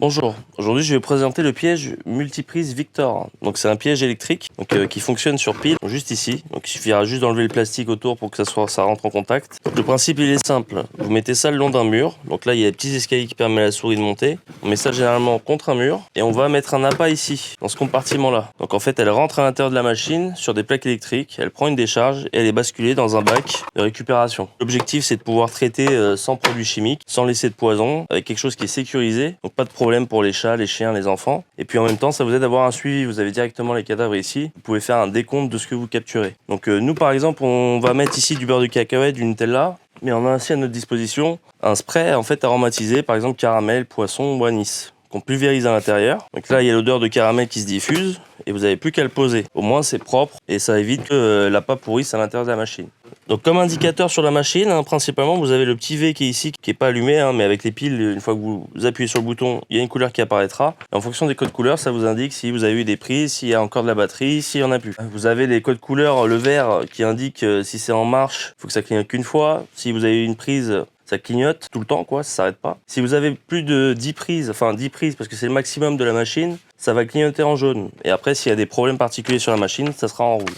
Bonjour, aujourd'hui je vais présenter le piège multiprise Victor. Donc c'est un piège électrique qui fonctionne sur pile, juste ici. Donc il suffira juste d'enlever le plastique autour pour que ça rentre en contact. Donc le principe il est simple, vous mettez ça le long d'un mur. Donc là il y a des petits escaliers qui permettent à la souris de monter. On met ça généralement contre un mur et on va mettre un appât ici, dans ce compartiment là. Donc en fait elle rentre à l'intérieur de la machine sur des plaques électriques, elle prend une décharge et elle est basculée dans un bac de récupération. L'objectif c'est de pouvoir traiter sans produits chimiques, sans laisser de poison, avec quelque chose qui est sécurisé. Donc pas de problème pour les chats, les chiens, les enfants. Et puis en même temps, ça vous aide à avoir un suivi. Vous avez directement les cadavres ici. Vous pouvez faire un décompte de ce que vous capturez. Donc nous, par exemple, on va mettre ici du beurre de cacahuète, du Nutella, mais on a aussi à notre disposition un spray en fait aromatiser, par exemple caramel, poisson ou anis, qu'on pulvérise à l'intérieur. Donc là, il y a l'odeur de caramel qui se diffuse et vous n'avez plus qu'à le poser. Au moins, c'est propre et ça évite que l'appât pourrisse à l'intérieur de la machine. Donc comme indicateur sur la machine, principalement, vous avez le petit V qui est ici, qui n'est pas allumé, mais avec les piles, une fois que vous appuyez sur le bouton, il y a une couleur qui apparaîtra. Et en fonction des codes couleurs, ça vous indique si vous avez eu des prises, s'il y a encore de la batterie, s'il n'y en a plus. Vous avez les codes couleurs, le vert qui indique si c'est en marche, il faut que ça clignote qu'une fois. Si vous avez une prise, ça clignote tout le temps, quoi, ça s'arrête pas. Si vous avez plus de 10 prises, enfin 10 prises parce que c'est le maximum de la machine, ça va clignoter en jaune. Et après, s'il y a des problèmes particuliers sur la machine, ça sera en rouge.